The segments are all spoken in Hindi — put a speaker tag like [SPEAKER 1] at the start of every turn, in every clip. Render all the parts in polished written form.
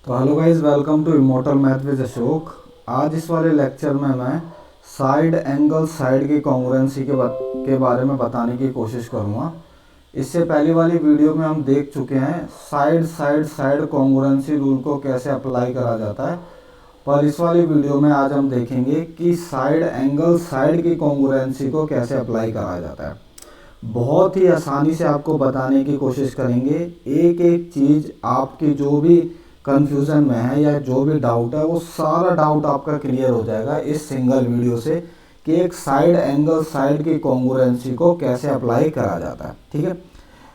[SPEAKER 1] तो hello guys, welcome to immortal math with Ashok. आज इस वाले लेक्चर में मैं साइड एंगल साइड की कॉन्ग्रुएंसी के बारे में बताने की कोशिश करूँगा। इससे पहली वाली वीडियो में हम देख चुके हैं side side side congruency rule को कैसे अप्लाई करा जाता है, पर इस वाली वीडियो में आज हम देखेंगे कि साइड एंगल साइड की कॉन्ग्रुएंसी को कैसे अप्लाई करा जाता है। बहुत ही आसानी से आपको बताने की कोशिश करेंगे। एक एक चीज़ आपकी जो भी कंफ्यूजन में है या जो भी डाउट है वो सारा डाउट आपका क्लियर हो जाएगा इस सिंगल वीडियो से कि एक साइड एंगल साइड की कॉन्ग्रुएंसी को कैसे अप्लाई करा जाता है। ठीक है,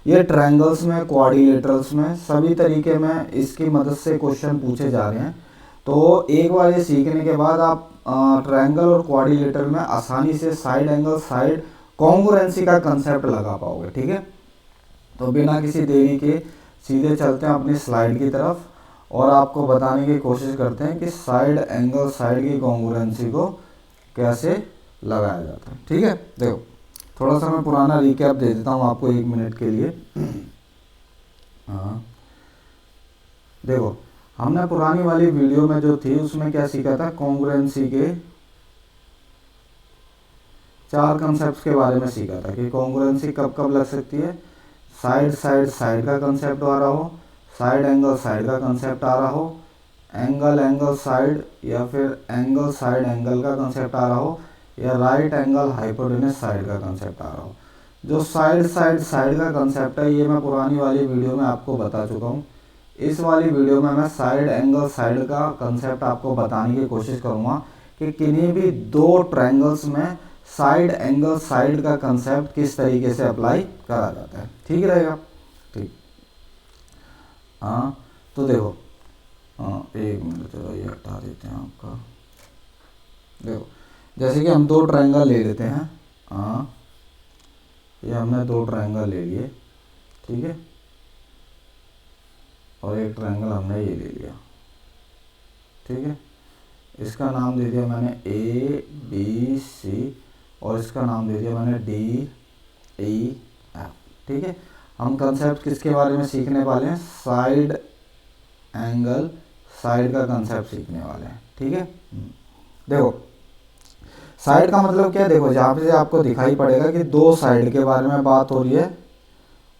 [SPEAKER 1] ये ट्रायंगल्स में, क्वाड्रिलेटरल्स में, सभी तरीके में इसकी मदद से क्वेश्चन पूछे जा रहे हैं। तो एक बार ये सीखने के बाद आप ट्रायंगल और क्वाड्रिलेटरल में आसानी से साइड एंगल साइड कॉन्ग्रुएंसी का कंसेप्ट लगा पाओगे। ठीक है, तो बिना किसी देरी के सीधे चलते हैं अपनी स्लाइड की तरफ और आपको बताने की कोशिश करते हैं कि साइड एंगल साइड की कॉन्ग्रुएंसी को कैसे लगाया जाता है। ठीक है, देखो थोड़ा सा मैं पुराना रिकैप दे देता हूँ आपको 1 मिनट के लिए। हाँ, देखो हमने पुरानी वाली वीडियो में जो थी उसमें क्या सीखा था, कॉन्ग्रुएंसी के 4 कंसेप्ट के बारे में सीखा था कि कॉन्ग्रुएंसी कब कब लग सकती है। साइड साइड साइड का कंसेप्ट आ रहा हो, साइड एंगल साइड का कंसेप्ट आ रहा हो, एंगल एंगल साइड या फिर एंगल साइड एंगल का कंसेप्ट आ रहा हो, या राइट एंगल हाइपोटेनस साइड का कंसेप्ट आ रहा हो। जो साइड साइड साइड का कंसेप्ट है ये मैं पुरानी वाली वीडियो में आपको बता चुका हूँ। इस वाली वीडियो में मैं साइड एंगल साइड का कंसेप्ट आपको बताने की कोशिश करूँगा कि किन्हीं भी 2 ट्रायंगल्स में साइड एंगल साइड का कंसेप्ट किस तरीके से अप्लाई करा जाता है। ठीक रहेगा, ठीक। हाँ, तो देखो 1 मिनट चलो ये हटा देते हैं आपका। देखो जैसे कि हम 2 ट्रायंगल ले लेते हैं। हाँ, ये हमने 2 ट्रायंगल ले लिए, ठीक है, और एक ट्रायंगल हमने ये ले लिया। ठीक है, इसका नाम दे दिया मैंने ABC और इसका नाम दे दिया मैंने DEF। ठीक है, हम कंसेप्ट किसके बारे में सीखने वाले हैं, साइड एंगल साइड का कंसेप्ट सीखने वाले हैं। ठीक है, देखो साइड का मतलब क्या है, देखो जहाँ पे आपको दिखाई पड़ेगा कि 2 साइड के बारे में बात हो रही है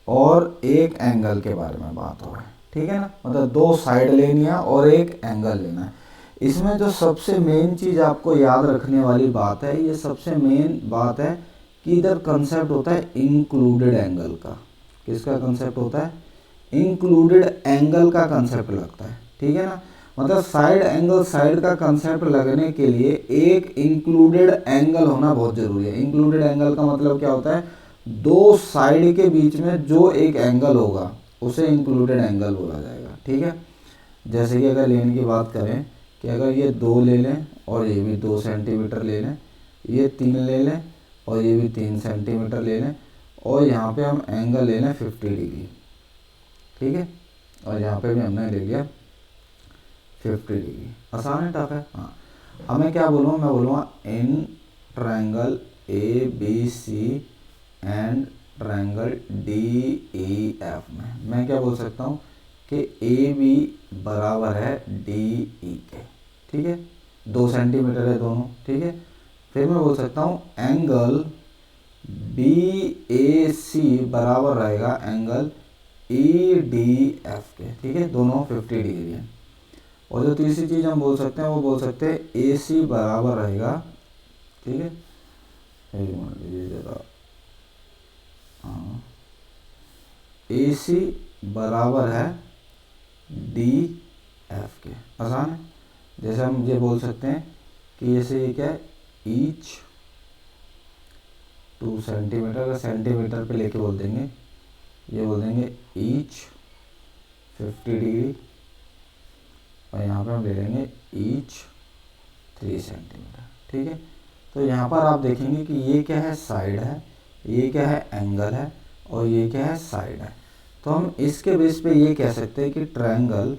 [SPEAKER 1] और एक एंगल के बारे में बात हो रहा है। ठीक है ना, मतलब 2 साइड लेनी है और एक एंगल लेना है। इसमें जो सबसे मेन चीज़ आपको याद रखने वाली बात है, ये सबसे मेन बात है कि इधर कंसेप्ट होता है इंक्लूडेड एंगल का। किसका कंसेप्ट होता है, इंक्लूडेड एंगल का कंसेप्ट लगता है। ठीक है ना, मतलब साइड एंगल साइड का कंसेप्ट लगने के लिए एक इंक्लूडेड एंगल होना बहुत जरूरी है। इंक्लूडेड एंगल का मतलब क्या होता है, 2 साइड के बीच में जो एक एंगल होगा उसे इंक्लूडेड एंगल बोला जाएगा। ठीक है, जैसे कि अगर लेने की बात करें कि अगर ये 2 ले लें और ये भी 2 सेंटीमीटर ले लें, ये 3 ले लें और ये भी 3 सेंटीमीटर ले लें, और यहाँ पे हम एंगल ले लें 50 डिग्री। ठीक है, और यहाँ पे भी हमने ले लिया 50 डिग्री। आसान है, टफ है? हाँ, अब मैं क्या बोलूँगा, मैं बोलूँगा in triangle ABC and triangle DEF में मैं क्या बोल सकता हूँ कि AB बराबर है DE के। ठीक है, 2 सेंटीमीटर है दोनों। ठीक है, फिर मैं बोल सकता हूँ एंगल BAC बराबर रहेगा एंगल EDF के। ठीक है, दोनों 50 डिग्री है। और जो तीसरी चीज़ हम बोल सकते हैं वो बोल सकते हैं AC बराबर रहेगा, ठीक है, एक मिनट लीजिए जरा, हाँ, AC बराबर है DF के। आसान है, जैसे हम ये बोल सकते हैं कि जैसे ये क्या है, ईच 2 सेंटीमीटर का सेंटीमीटर पे लेके बोल देंगे, ये बोल देंगे ईच 50 डिग्री, और यहाँ पे हम ले लेंगे ईच 3 सेंटीमीटर। ठीक है, तो यहाँ पर आप देखेंगे कि ये क्या है, साइड है, ये क्या है, एंगल है, और ये क्या है, साइड है। तो हम इसके बेस पे ये कह सकते हैं कि triangle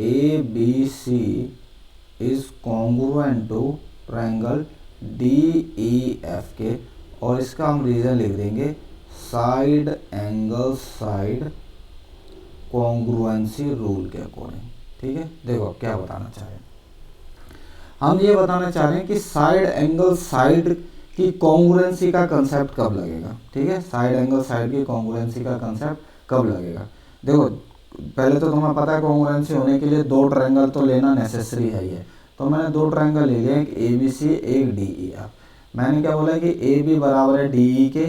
[SPEAKER 1] ABC is congruent to triangle DEF के, और इसका हम रीज़न लिख देंगे side angle side congruency rule के अकॉर्डिंग। ठीक है, देखो क्या बताना चाह रहे हैं हम, ये बताना चाह रहे हैं कि साइड एंगल साइड की कॉन्ग्रुएंसी का कंसेप्ट कब लगेगा। ठीक है, साइड एंगल साइड की कॉन्ग्रुएंसी का कंसेप्ट कब लगेगा। देखो पहले तो तुम्हें पता है कॉन्ग्रुएंसी होने के लिए दो ट्रायंगल तो लेना नेसेसरी है ही है। तो मैंने दो ट्रायंगल ले लिया, एक ए बी सी एक डी ई एफ। मैंने क्या बोला कि ए बी बराबर है डी ई के,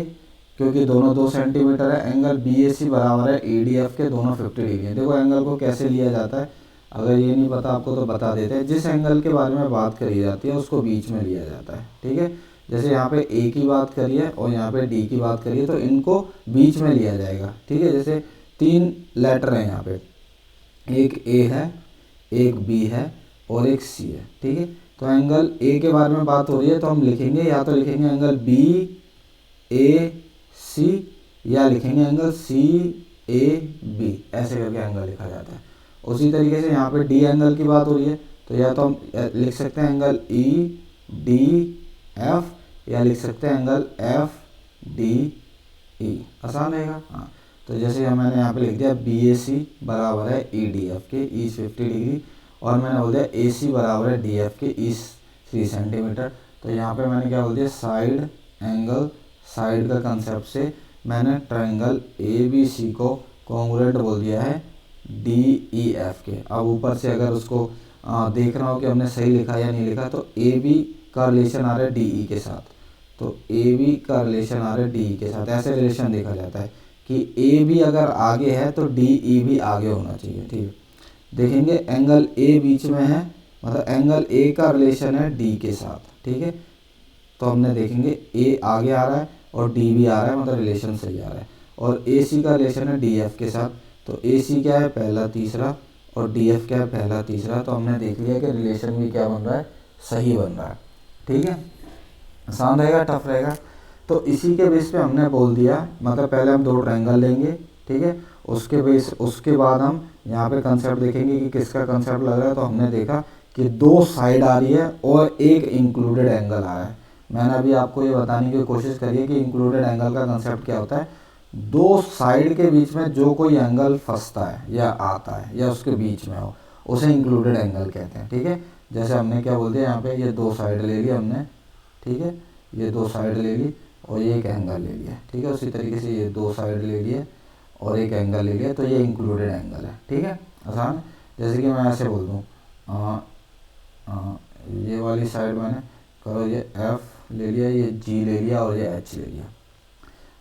[SPEAKER 1] क्योंकि दोनों 2 सेंटीमीटर है। एंगल बी ए सी बराबर है ई डी एफ के, दोनों 50 डिग्री है। देखो एंगल को कैसे लिया जाता है, अगर ये नहीं पता आपको तो बता देते हैं। जिस एंगल के बारे में बात करी जाती है उसको बीच में लिया जाता है। ठीक है, जैसे यहाँ पे ए की बात करिए और यहाँ पे डी की बात करिए तो इनको बीच में लिया जाएगा। ठीक है, जैसे 3 लेटर हैं यहाँ पे, एक ए है, एक बी है और एक सी है। ठीक है, तो एंगल ए के बारे में बात हो रही है तो हम लिखेंगे, या तो लिखेंगे एंगल बी ए सी, या लिखेंगे एंगल सी ए बी, ऐसे करके एंगल लिखा जाता है। उसी तरीके से यहाँ पे डी एंगल की बात हो रही है तो या तो हम लिख सकते हैं एंगल ई डी एफ, या लिख सकते हैं एंगल एफ डी ई, आसान रहेगा। हाँ, तो जैसे मैंने यहाँ पे लिख दिया बी ए सी बराबर है ई डी एफ के, ई 50 डिग्री, और मैंने बोल दिया ए सी बराबर है डी एफ के, ई 3 सेंटीमीटर। तो यहाँ पे मैंने क्या बोल दिया, साइड एंगल साइड का कंसेप्ट से मैंने ट्रायंगल ए बी सी को कॉन्ग्रुएंट बोल दिया है डी ई एफ के। अब ऊपर से अगर उसको देख रहा हो कि हमने सही लिखा या नहीं लिखा, तो ए बी का रिलेशन आ रहा है डी ई के साथ, तो ए बी का रिलेशन आ रहा है डी ई के साथ। ऐसे रिलेशन देखा जाता है कि ए बी अगर आगे है तो डी ई भी आगे होना चाहिए। ठीक है, देखेंगे एंगल ए बीच में है, मतलब एंगल ए का रिलेशन है डी के साथ। ठीक है, तो हमने देखेंगे ए आगे आ रहा है और डी भी आ रहा है, मतलब रिलेशन सही आ रहा है। और ए सी का रिलेशन है डी एफ के साथ, तो ए सी क्या है, पहला तीसरा, और डी एफ क्या है, पहला तीसरा। तो हमने देख लिया कि रिलेशन भी क्या बन रहा है, सही बन रहा है। ठीक है, आसान रहेगा टफ रहेगा। तो इसी के बेस पे हमने बोल दिया, मतलब पहले हम दो ट्रायंगल लेंगे। ठीक है, उसके बाद हम यहाँ पे कंसेप्ट देखेंगे कि किसका कंसेप्ट लग रहा है। तो हमने देखा कि दो साइड आ रही है और एक इंक्लूडेड एंगल आ रहा है। मैंने अभी आपको ये बताने की कोशिश करी है कि इंक्लूडेड एंगल का कंसेप्ट क्या होता है, दो साइड के बीच में जो कोई एंगल फंसता है या आता है या उसके बीच में हो, उसे इंक्लूडेड एंगल कहते हैं। ठीक है, जैसे हमने क्या बोल दिया, यहाँ पे ये दो साइड ले ली हमने। ठीक है, ये दो साइड ले ली और ये एक एंगल ले लिया। ठीक है, उसी तरीके से ये दो साइड ले लिए और एक एंगल ले लिया, तो ये इंक्लूडेड एंगल है। ठीक है, आसान। जैसे कि मैं ऐसे बोल दूँ, ये वाली साइड मैंने करो ये एफ ले लिया, ये जी ले लिया और ये एच ले लिया।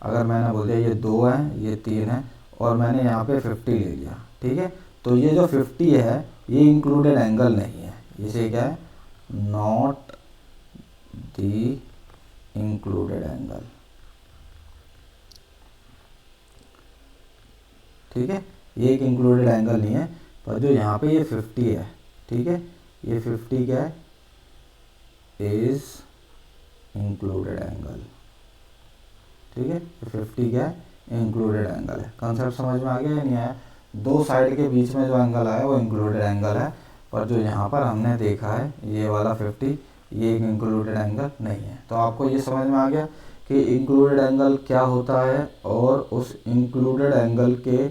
[SPEAKER 1] अगर मैंने बोल दिया ये 2 है, ये 3 है, और मैंने यहाँ पे 50 ले लिया। ठीक है, तो ये जो 50 है ये इंक्लूडेड एंगल नहीं है, इसे क्या है, नॉट दी इंक्लूडेड एंगल। ठीक है, ये एक इंक्लूडेड एंगल नहीं है, पर जो यहाँ पे ये 50 है, ठीक है, ये 50 क्या है, इज इंक्लूडेड एंगल। ठीक है, 50 क्या है, इंक्लूडेड एंगल है। कंसेप्ट समझ में आ गया या नहीं आया। दो साइड के बीच में जो एंगल आया वो इंक्लूडेड एंगल है, पर जो यहाँ पर हमने देखा है ये वाला 50, ये एक इंक्लूडेड एंगल नहीं है। तो आपको ये समझ में आ गया कि इंक्लूडेड एंगल क्या होता है, और उस इंक्लूडेड एंगल के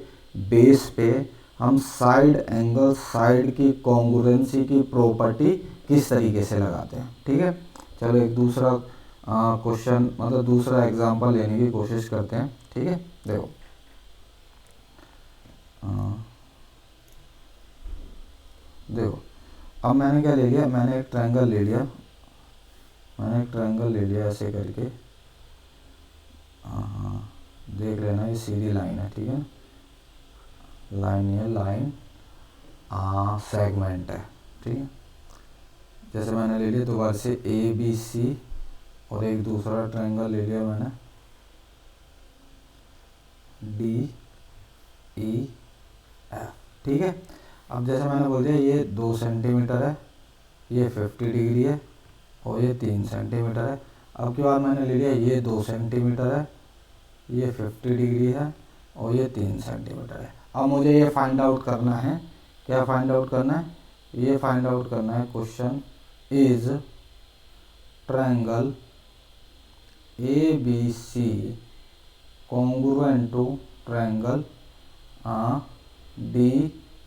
[SPEAKER 1] बेस पे हम साइड एंगल साइड की कॉन्ग्रुएंसी की प्रॉपर्टी किस तरीके से लगाते हैं। ठीक है, चलो एक दूसरा क्वेश्चन, मतलब दूसरा एग्जांपल लेने की कोशिश करते हैं। ठीक है, देखो देखो अब मैंने क्या ले लिया, मैंने एक ट्रायंगल ले लिया ऐसे करके। हाँ, देख लेना ये सीधी लाइन है। ठीक है, लाइन, ये लाइन सेगमेंट है। ठीक है, जैसे मैंने ले लिया दोबारा से ए बी सी, और एक दूसरा ट्रायंगल ले लिया मैंने डी ई एफ। ठीक है, अब जैसे मैंने बोल दिया ये 2 सेंटीमीटर है, ये 50 डिग्री है और ये 3 सेंटीमीटर है। अब के बाद मैंने ले लिया ये 2 सेंटीमीटर है, ये 50 डिग्री है और ये 3 सेंटीमीटर है। अब मुझे ये फाइंड आउट करना है, क्या फाइंड आउट करना है, ये फाइंड आउट करना है, question is triangle A B C congruent to triangle D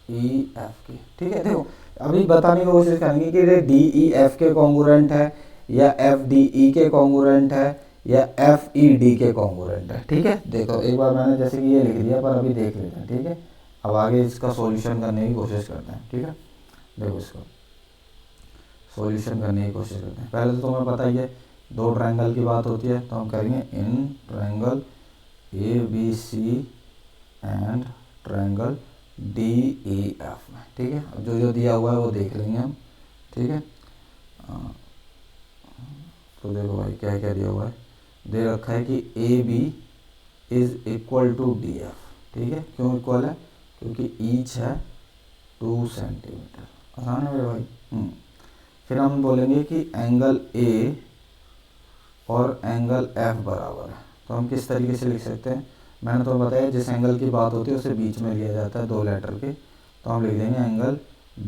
[SPEAKER 1] DEF के, ठीक है। देखो अभी बताने की कोशिश करेंगे कि ये DEF के कॉन्ग्रुएंट है या FDE के कॉन्ग्रुएंट है या FED के कॉन्ग्रुएंट है, ठीक है। देखो एक बार मैंने जैसे कि ये लिख दिया, पर अभी देख लेते हैं, ठीक है। अब आगे इसका सॉल्यूशन करने की कोशिश करते हैं, ठीक है। देखो इसको सॉल्यूशन करने की कोशिश करते हैं। पहले तो तुम्हें पता ही है, दो ट्रायंगल की बात होती है तो हम करेंगे in triangle ABC and triangle DEF में, ठीक है। अब जो जो दिया हुआ है वो देख लेंगे हम, ठीक है। तो देखो भाई क्या क्या दिया हुआ है, दे रखा है कि AB is equal to DF, ठीक है। क्यों इक्वल है? क्योंकि ईच है 2 सेंटीमीटर। आसान है मेरे भाई। फिर हम बोलेंगे कि एंगल A और एंगल F बराबर है। तो हम किस तरीके से लिख सकते हैं? मैंने तो बताया जिस एंगल की बात होती है उसे बीच में लिया जाता है दो लेटर के, तो हम लिख देंगे angle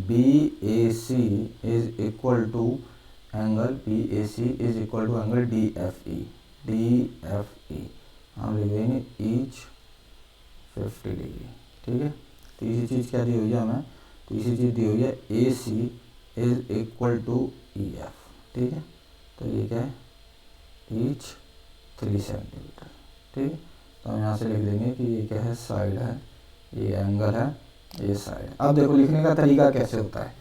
[SPEAKER 1] BAC is equal to angle BAC is equal to angle DFE हम लिख देंगे ईच 50 डिग्री, ठीक है। तीसरी चीज़ क्या दी हुई है हमें? तीसरी चीज़ दी हुई है AC is equal to EF, ठीक है। तो ये क्या है? ईच 3 सेंटीमीटर, ठीक है। तो हम यहाँ से लिख देंगे कि ये क्या है? साइड है, ये एंगल है, ये साइड है। अब देखो लिखने का तरीका कैसे होता है,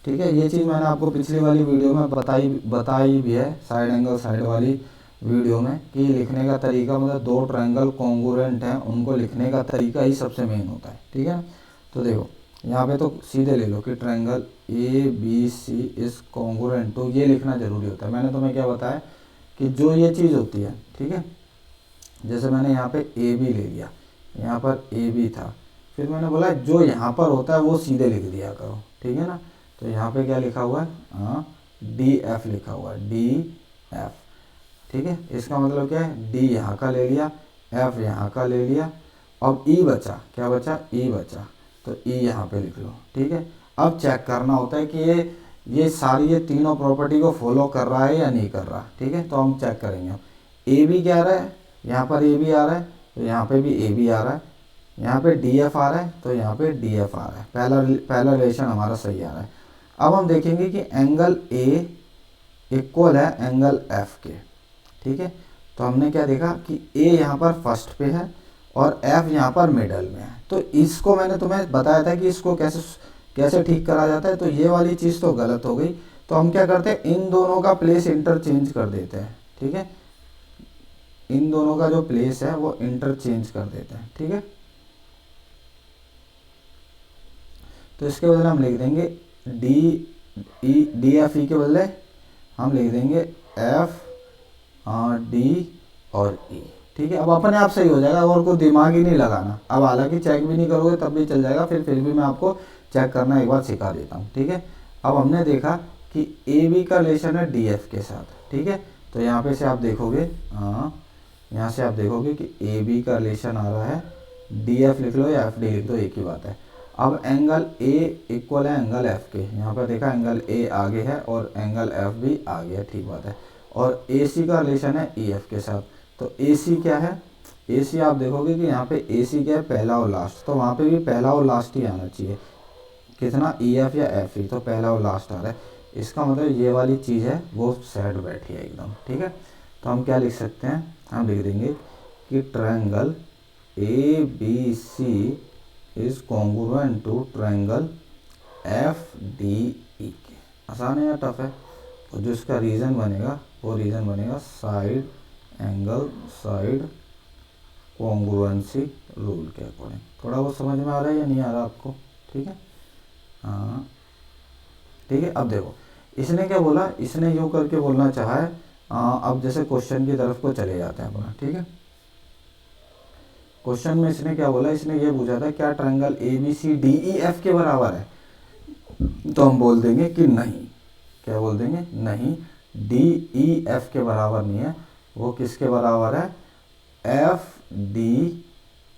[SPEAKER 1] ठीक है। ये चीज़ मैंने आपको पिछली वाली वीडियो में बताई भी है, साइड एंगल साइड वाली वीडियो में, कि लिखने का तरीका मतलब दो ट्रायंगल कॉन्ग्रुएंट हैं उनको लिखने का तरीका ही सबसे मेन होता है, ठीक है। तो देखो यहाँ पे तो सीधे ले लो कि ट्रायंगल ABC इज कॉन्ग्रुएंट, तो ये लिखना जरूरी होता है। मैंने तुम्हें क्या बताया कि जो ये चीज़ होती है, ठीक है, जैसे मैंने यहाँ पे AB ले लिया, यहाँ पर AB था, फिर मैंने बोला जो यहाँ पर होता है वो सीधे लिख दिया करो, ठीक है ना। तो यहाँ पे क्या लिखा हुआ है? DF लिखा हुआ है, DF, ठीक है। इसका मतलब क्या है? D यहाँ का ले लिया, F यहाँ का ले लिया, अब E बचा, क्या बचा? E बचा, तो E यहाँ पे लिख लो, ठीक है। अब चेक करना होता है कि ये सारी ये तीनों प्रॉपर्टी को फॉलो कर रहा है या नहीं कर रहा, ठीक है। तो हम चेक करेंगे। AB क्या आ रहा है? यहाँ पर AB आ रहा है, तो यहाँ पे भी AB आ रहा है। यहाँ पे DF आ रहा है, तो यहाँ पे DF आ रहा है। पहला रिलेशन हमारा सही आ रहा है। अब हम देखेंगे कि एंगल A इक्वल है एंगल F के, ठीक है। तो हमने क्या देखा कि A यहाँ पर फर्स्ट पे है और F यहाँ पर मिडल में है। तो इसको मैंने तुम्हें बताया था कि इसको कैसे ठीक करा जाता है। तो ये वाली चीज़ तो गलत हो गई, तो हम क्या करते हैं, इन दोनों का प्लेस इंटरचेंज कर देते हैं, ठीक है। इन दोनों का जो प्लेस है वो इंटरचेंज कर देते हैं, ठीक है। तो इसके बदले हम लिख देंगे DFE के बदले हम लिख देंगे FD और E, ठीक है। अब अपने आप सही हो जाएगा और कोई दिमाग ही नहीं लगाना। अब हालांकि चेक भी नहीं करोगे तब भी चल जाएगा, फिर भी मैं आपको चेक करना एक बार सिखा देता हूँ, ठीक है। अब हमने देखा कि AB का रिलेशन है DF के साथ, ठीक है। तो यहाँ पे से आप देखोगे, यहाँ से आप देखोगे कि AB का रिलेशन आ रहा है, DF लिख लो या FD लिख दो, एक ही बात है। अब एंगल A इक्वल है एंगल F के, यहाँ पर देखा एंगल A आगे है और एंगल F भी आगे है, ठीक बात है। और AC का रिलेशन है EF के साथ, तो AC क्या है? AC आप देखोगे कि यहाँ पे AC क्या है? पहला और लास्ट, तो वहाँ पे भी पहला और लास्ट ही आना चाहिए। कितना? EF या FE, तो पहला और लास्ट आ रहा है। इसका मतलब ये वाली चीज़ है वो सेट बैठी है एकदम, ठीक है। तो हम क्या लिख सकते हैं? हम लिख देंगे कि triangle ABC is congruent to triangle FDE के। आसान है या टफ है? और जो इसका रीज़न बनेगा वो रीज़न बनेगा side angle side congruency rule के अकॉर्डिंग। थोड़ा बहुत समझ में आ रहा है या नहीं आ रहा आपको? ठीक है, हाँ ठीक है। अब देखो इसने क्या बोला, इसने यूँ करके बोलना चाहा है। अब जैसे क्वेश्चन की तरफ को चले जाते हैं अपना, ठीक है। क्वेश्चन में इसने क्या बोला, इसने ये पूछा था क्या ट्रायंगल ABCDEF के बराबर है, तो हम बोल देंगे कि नहीं। क्या बोल देंगे? नहीं, DEF के बराबर नहीं है, वो किसके बराबर है? FDE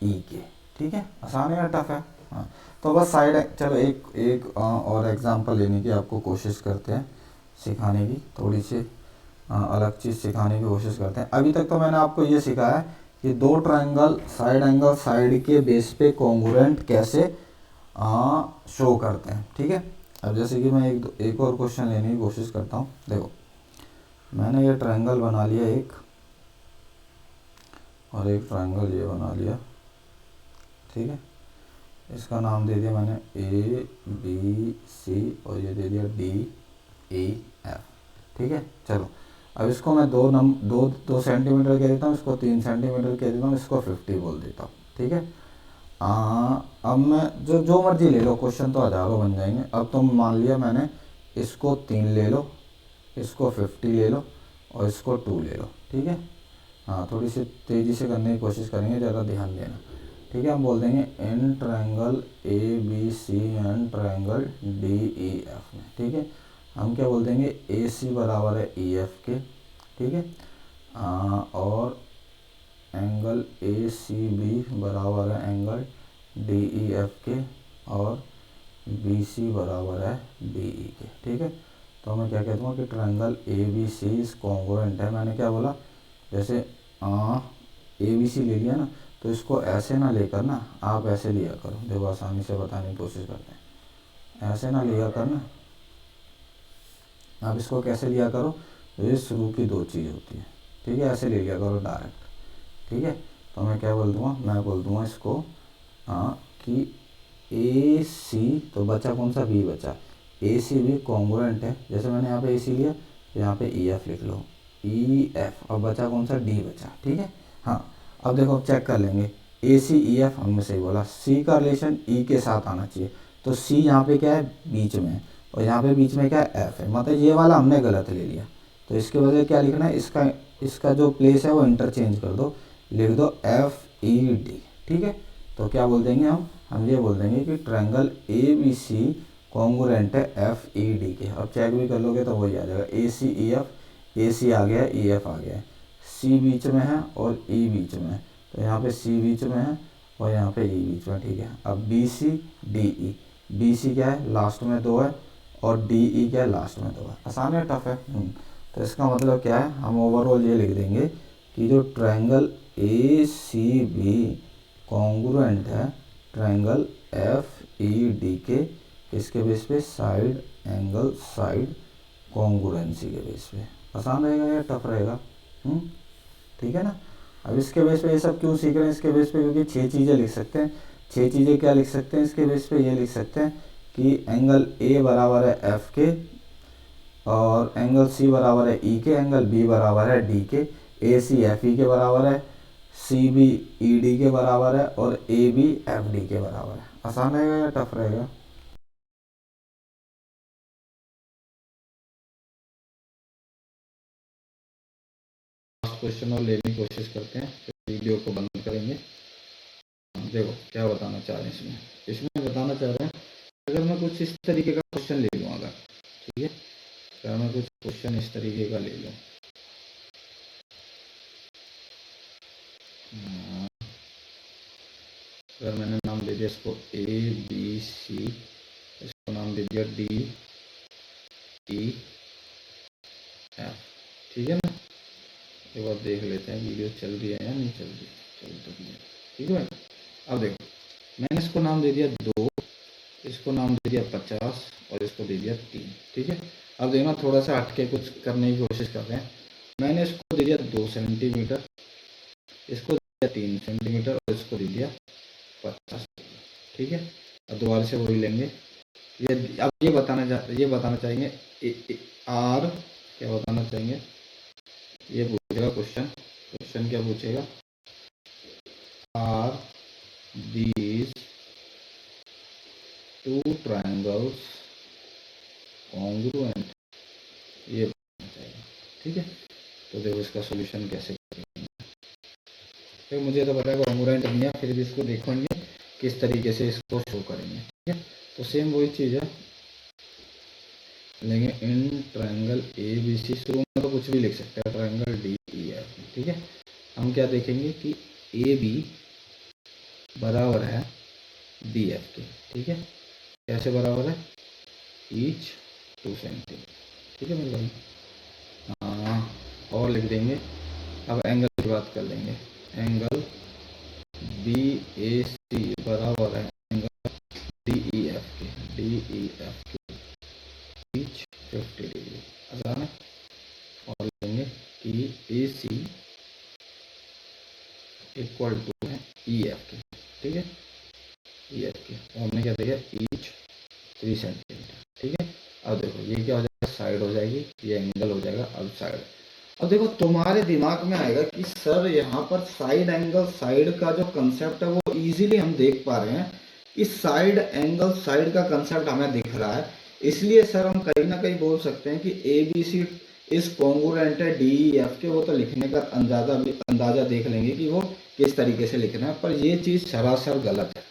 [SPEAKER 1] के। ठीक है, आसान है या टफ है? हाँ, तो बस साइड, चलो एक और एग्जांपल लेने की आपको कोशिश करते हैं, सिखाने की थोड़ी सी अलग चीज़ सिखाने की कोशिश करते हैं। अभी तक तो मैंने आपको ये सिखाया कि दो ट्रायंगल साइड एंगल साइड के बेस पे कॉन्ग्रुएंट कैसे शो करते हैं। ठीक है, अब जैसे कि मैं एक और क्वेश्चन लेने की कोशिश करता हूँ। देखो मैंने ये ट्रायंगल बना लिया एक, और एक ट्रायंगल ये बना लिया। ठीक है, इसका नाम दे दिया मैंने ए बी सी, और ये दे दिया डी ई एफ। ठीक है, चलो अब इसको मैं दो सेंटीमीटर कह देता हूँ, इसको 3 सेंटीमीटर कह देता हूँ, इसको 50 बोल देता हूँ। ठीक है, अब मैं जो जो मर्जी ले लो, क्वेश्चन तो हज़ारों बन जाएंगे। अब तुम मान लिया मैंने इसको 3 ले लो, इसको 50 ले लो, और इसको 2 ले लो। ठीक है, हाँ थोड़ी सी तेज़ी से करने की कोशिश करेंगे, ज़्यादा ध्यान देना। ठीक है, हम बोल देंगे इन triangle A B C and triangle D E F में। ठीक है, हम क्या बोल देंगे, ए सी बराबर है ई एफ के। ठीक है, और एंगल ए सी बी बराबर है एंगल डी ई एफ के, और बी सी बराबर है डी ई के। ठीक है, तो मैं क्या कहता हूँ कि triangle A B C is congruent है। मैंने क्या बोला, जैसे ए बी सी ले लिया ना, तो इसको ऐसे ना लेकर ना आप ऐसे लिया करो। देखो आसानी से बताने की कोशिश करते हैं, ऐसे ना लिया कर ना, आप इसको कैसे लिया करो, तो ये शुरू की 2 चीज़ होती है। ठीक है, ऐसे ले लिया करो डायरेक्ट। ठीक है, तो मैं क्या बोल दूँगा, मैं बोल दूँगा इसको कि ए सी, तो बचा कौन सा, बी बचा, ए सी भी कॉन्ग्रुएंट है। जैसे मैंने यहाँ पे ए सी लिया, तो यहाँ पे ई एफ लिख लो, ई एफ, और बचा कौन सा, डी बचा। ठीक है, हाँ अब देखो चेक कर लेंगे, ए सी ई एफ हमने सही बोला, सी का रिलेशन ई के साथ आना चाहिए, तो सी यहाँ पे क्या है, बीच में है, और यहाँ पे बीच में क्या है, एफ है, मतलब ये वाला हमने गलत ले लिया। तो इसके बजाय क्या लिखना है, इसका जो प्लेस है वो इंटरचेंज कर दो, लिख दो एफ ई डी। ठीक है, तो क्या बोल देंगे हम ये बोल देंगे कि triangle A B C congruent है एफ ई डी के। अब चेक भी कर लोगे तो वही आ जाएगा, ए सी ई एफ, ए सी आ गया है, ई एफ आ गया है, सी बीच में है और ई बीच में है, तो यहाँ पे सी बीच में है और यहाँ पे ई बीच में। ठीक है, अब B C D E, B C क्या है, लास्ट में 2 है, और डी ई क्या है, लास्ट में 2 है। आसान है, टफ है? तो इसका मतलब क्या है, हम ओवरऑल ये लिख देंगे कि जो triangle A C B congruent है ट्रायंगल एफ ई डी के, किसके बेस पे, साइड एंगल साइड कॉन्ग्रुएंसी के बेस पे। आसान रहेगा या टफ रहेगा? ठीक है ना। अब इसके बेस पे ये सब क्यों सीख रहे हैं, इसके बेस पे क्योंकि 6 चीज़ें लिख सकते हैं। 6 चीज़ें क्या लिख सकते हैं इसके बेस पे, ये लिख सकते हैं कि एंगल ए बराबर है एफ के, और एंगल सी बराबर है ई के, एंगल बी बराबर है डी के, ए सी एफ ई के बराबर है, सी बी ई डी के बराबर है, और ए बी एफ डी के बराबर है। आसान रहेगा या टफ रहेगा? क्वेश्चन और लेने की कोशिश करते हैं, फिर वीडियो को बंद करेंगे। देखो क्या बताना चाह रहे हैं इसमें, बताना चाह रहे हैं अगर मैं कुछ इस तरीके का क्वेश्चन ले लूँ, अगर ठीक है, अगर मैं कुछ क्वेश्चन इस तरीके का ले लूँ, अगर मैंने नाम दे दिया इसको ए बी सी, इसको नाम दे दिया डी ई एफ। ठीक है ना, एक बार देख लेते हैं वीडियो चल रही है या नहीं चल रही, चल तो रही है। ठीक है भाई, अब देखो मैंने इसको नाम दे दिया 2, इसको नाम दे दिया 50, और इसको दे दिया 3। ठीक है, अब देखना थोड़ा सा हटके कुछ करने की कोशिश कर रहे हैं। मैंने इसको दे दिया 2 सेंटीमीटर, इसको दे दिया 3 सेंटीमीटर, और इसको दे दिया 50। ठीक है, अब दोबारा से वही लेंगे। अब ये बताना चाहेंगे आर, क्या बताना चाहेंगे, ये पूछेगा क्वेश्चन क्या पूछेगा, आर दीज 2 ट्रायंगल्स कॉन्ग्रुएंट, ये बताना चाहेगा। ठीक है, तो देखो इसका सॉल्यूशन कैसे करेंगे। तो मुझे तो पता है कॉन्ग्रुएंट नहीं है, फिर भी इसको देखेंगे किस तरीके से इसको शो करेंगे। ठीक है, तो सेम वही चीज़ है, लेंगे इन ट्रायंगल ए बी सी, शुरू में तो कुछ भी लिख सकते हैं, ट्रायंगल डी ई एफ। ठीक है, हम क्या देखेंगे कि ए बी बराबर है डी एफ के। ठीक है, कैसे बराबर है, ईच 2 सेंटीमीटर। ठीक है मेरे भाई, और लिख देंगे। अब एंगल की बात कर लेंगे, एंगल बी ए सी बराबर है एंगल डी एफ की पीच 50 डिग्री, आसान है। और लेंगे कि ए सी इक्वल टू है ई एफ के, ठीक है, ई एफ के, और हमने क्या दिया ईच 3 सेंटीमीटर, ठीक है। अब देखो ये क्या हो जाएगा, साइड हो जाएगी, ये एंगल हो जाएगा। अब साइड, अब देखो तुम्हारे दिमाग में आएगा कि सर यहाँ पर साइड एंगल साइड का जो कंसेप्ट है वो इजीली हम देख पा रहे हैं कि साइड एंगल साइड का कंसेप्ट हमें दिख रहा है, इसलिए सर हम कहीं ना कहीं बोल सकते हैं कि ए बी सी इस कॉन्ग्रुएंट है डी ई एफ के। वो तो लिखने का अंदाजा देख लेंगे कि वो किस तरीके से लिखना है, पर ये चीज़ सरासर गलत है,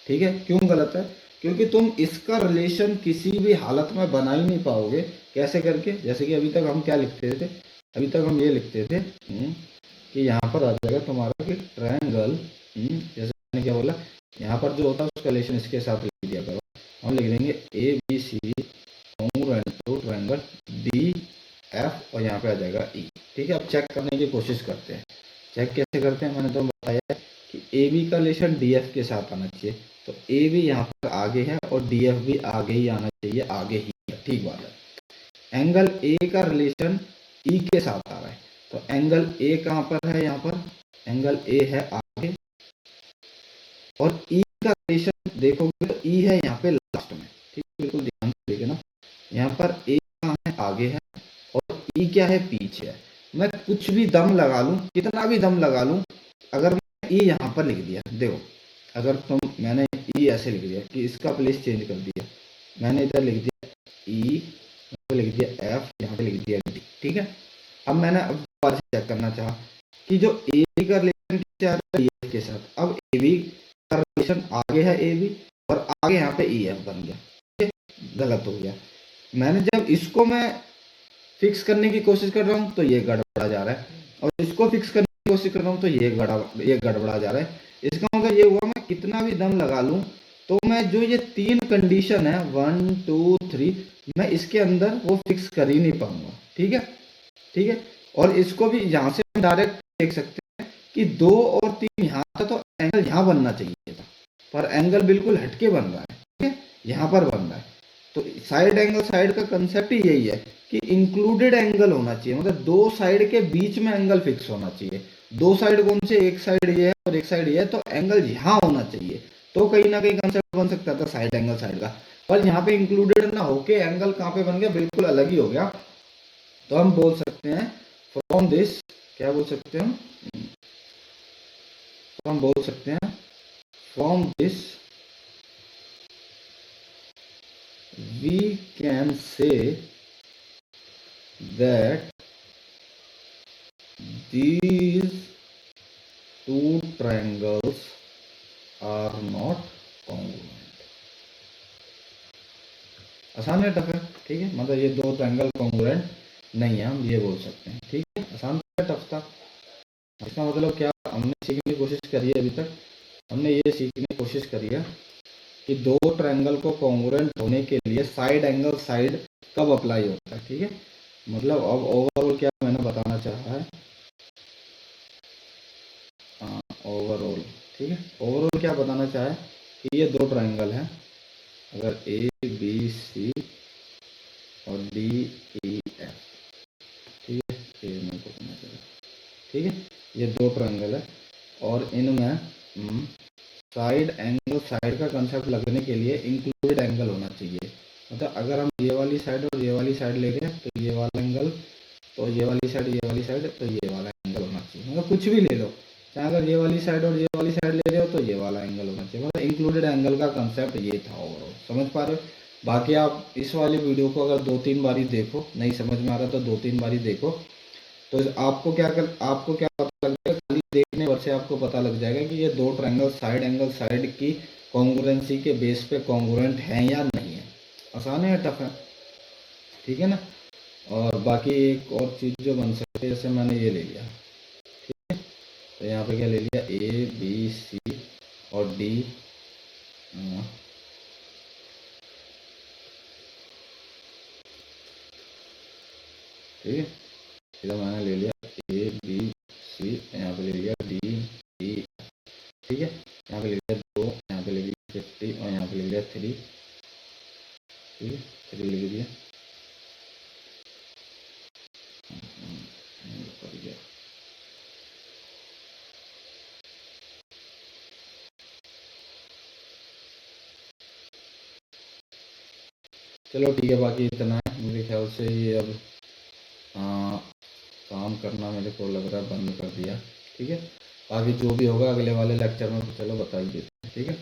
[SPEAKER 1] ठीक है। क्यों गलत है? क्योंकि तुम इसका रिलेशन किसी भी हालत में बना ही नहीं पाओगे। कैसे करके? जैसे कि अभी तक हम क्या लिखते थे, अभी तक हम ये लिखते थे कि यहाँ पर आ जाएगा तुम्हारा कि ट्रायंगल, जैसे मैंने क्या बोला, यहाँ पर जो होता है उसका रिलेशन इसके साथ लिख दिया करो। हम लिख देंगे A B C congruent to triangle D F, और यहाँ पे आ जाएगा ई, ठीक है। अब चेक करने की कोशिश करते हैं। चेक कैसे करते हैं? मैंने तो बताया कि ए बी का रिलेशन डी एफ के साथ आना चाहिए, तो ए भी यहाँ पर आगे है और डी एफ भी आगे ही आना चाहिए, आगे ही है, ठीक बात है। एंगल ए का रिलेशन ई के साथ आ रहा है, तो एंगल ए कहाँ पर है? यहाँ पर एंगल ए है आगे, और ई का रिलेशन देखोगे तो ई है यहाँ पे लास्ट में, ठीक है, बिल्कुल ध्यान से देखना। यहाँ पर ए कहाँ है? आगे है, और ई क्या है? पीछे है। मैं कुछ भी दम लगा लूं, कितना भी दम लगा लूं, अगर मैं ई यहाँ पर लिख दिया, देखो अगर मैंने ई ऐसे लिख दिया कि इसका प्लेस चेंज कर दिया, मैंने इधर लिख दिया ई, यहाँ पे लिख दिया एफ, यहाँ पे लिख दिया डी, ठीक है। अब मैंने अब दोबारा से चेक करना चाहा कि जो ए बी का रिलेशन किससे आ रहा है? ई के साथ। अब ए बी का रिलेशन आगे है ए बी, और आगे यहाँ पे ई एफ बन गया, ठीक है, गलत हो गया। मैंने जब इसको मैं फिक्स करने की कोशिश कर रहा हूँ तो ये गड़बड़ा जा रहा है, और इसको फिक्स करने की कोशिश कर रहा हूँ तो ये गड़बड़ा जा रहा है। इसका मतलब ये हुआ मैं कितना भी दम लगा लूं तो मैं जो ये 3 कंडीशन है 1 2 3, मैं इसके अंदर वो फिक्स कर ही नहीं पाऊंगा, ठीक है, ठीक है। और इसको भी यहाँ से डायरेक्ट देख सकते हैं कि 2 और 3 यहाँ था तो एंगल यहाँ बनना चाहिए था, पर एंगल बिल्कुल हटके बन रहा है, ठीक है, यहाँ पर बन रहा है। तो साइड एंगल साइड का कंसेप्ट ही यही है कि इंक्लूडेड एंगल होना चाहिए, मतलब 2 साइड के बीच में एंगल फिक्स होना चाहिए। 2 साइड कौन से? एक साइड ये है और एक साइड ये है, तो एंगल यहाँ होना चाहिए, तो कहीं ना कहीं कंसेप्ट बन सकता था साइड एंगल साइड का। पर यहाँ पे इंक्लूडेड ना होके एंगल कहाँ पे बन गया? बिल्कुल अलग ही हो गया। तो हम बोल सकते हैं फ्रॉम दिस, क्या बोल सकते हैं तो हम बोल सकते हैं from this we can say that these 2 triangles are not congruent। आसान है, टफ है? ठीक है, मतलब ये 2 ट्रायंगल कॉन्ग्रुएंट नहीं है, हम ये बोल सकते हैं, ठीक है। आसान था, टफ था? इसका मतलब क्या हमने सीखने की कोशिश करी है? अभी तक हमने ये सीखने की कोशिश करी है कि 2 ट्रायंगल को कॉन्ग्रुएंट होने के लिए साइड एंगल साइड कब अप्लाई होता है, ठीक है। मतलब अब ओवरऑल क्या मैंने बताना चाहा है, ओवरऑल, ठीक है, ओवरऑल क्या बताना चाहा है कि ये 2 ट्रायंगल हैं, अगर ए बी सी और डी ई एफ, ठीक है, ये मेरे को कहना चाहिए, ठीक है, ये 2 ट्रायंगल है, और इनमें साइड एंगल साइड का कंसेप्ट लगने के लिए इंक्लूडेड एंगल होना चाहिए। मतलब अगर हम ये वाली साइड और ये वाली साइड ले रहे हैं तो ये वाला एंगल, तो ये वाली साइड तो ये वाला एंगल होना चाहिए। मतलब कुछ भी ले लो, चाहे अगर ये वाली साइड और ये वाली साइड ले रहे हो तो ये वाला एंगल होना चाहिए। मतलब इंक्लूडेड एंगल का कंसेप्ट ये था ओवरऑल, समझ पा रहे हो? बाकी आप इस वाली वीडियो को अगर 2-3 बारी देखो, नहीं समझ में आ रहा तो 2-3 बारी देखो, तो आपको क्या पता लग जाएगा, खाली देखने पर से आपको पता लग जाएगा कि ये 2 ट्रायंगल साइड की कॉन्ग्रुएंसी के बेस पे कॉन्ग्रुएंट हैं या नहीं है। आसान है या टफ है? ठीक है ना। और बाकी एक और चीज़ जो बन सकती है, जैसे मैंने ये ले लिया, ठीक है, तो यहाँ पे क्या ले लिया, ए बी सी और डी, ठीक है, इधर मैंने ले लिया ए बी सी, यहाँ पे ले लिया डी ई, ठीक है, यहाँ पे ले लिया 2, यहाँ पे ले लिया 50 और यहाँ पे ले लिया 3, ठीक है, 3 लिख दिया। चलो ठीक है, बाकी इतना है मेरे ख्याल से। ये अब काम करना मेरे को लग रहा है बंद कर दिया। ठीक है, बाकी जो भी होगा अगले वाले लेक्चर में तो चलो बता ही देते हैं। ठीक है,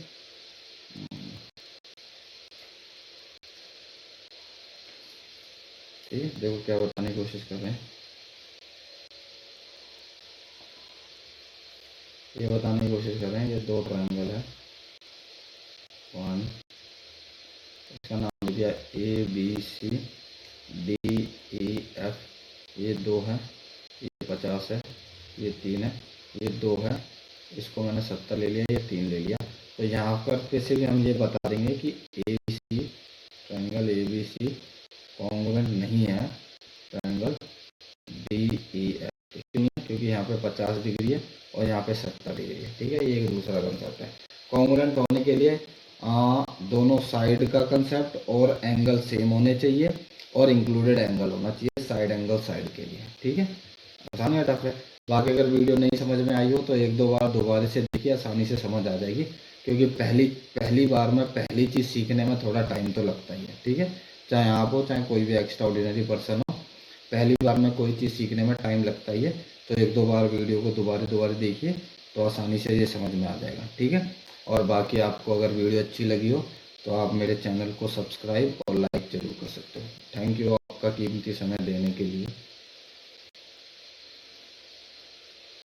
[SPEAKER 1] ठीक है, देखो क्या बताने की कोशिश कर रहे हैं। ये बताने की कोशिश कर रहे हैं, ये 2 ट्रायंगल है, 1, इसका नाम दिया ABC DEF, ये 2 है, ये 50 है, ये 3 है, ये 2 है, इसको मैंने 70 ले लिया, ये 3 ले लिया। तो यहाँ पर कैसे भी हम ये बता देंगे कि ABC ट्रायंगल ABC कॉन्ग्रुएंट नहीं है ट्रायंगल DEF। क्यों नहीं? क्योंकि यहाँ पे 50 डिग्री है और यहाँ पे 70 डिग्री है। ठीक है, ये एक दूसरा कंसेप्ट है। कॉन्ग्रुएंट होने के लिए दोनों साइड का कंसेप्ट और एंगल सेम होने चाहिए और इंक्लूडेड एंगल होना चाहिए साइड एंगल साइड के लिए। ठीक है, आसान है, टफ है। बाकी अगर वीडियो नहीं समझ में आई हो तो 1-2 बार दोबारा से देखिए, आसानी से समझ आ जाएगी। क्योंकि पहली बार में पहली चीज़ सीखने में थोड़ा टाइम तो लगता ही है। ठीक है, चाहे आप हो चाहे कोई भी एक्स्ट्रा ऑर्डिनरी पर्सन हो, पहली बार में कोई चीज़ सीखने में टाइम लगता ही है। तो 1-2 बार वीडियो को दोबारा देखिए तो आसानी से ये समझ में आ जाएगा। ठीक है, और बाकी आपको अगर वीडियो अच्छी लगी हो तो आप मेरे चैनल को सब्सक्राइब और लाइक जरूर कर सकते हो। थैंक यू आपका कीमती समय देने के लिए।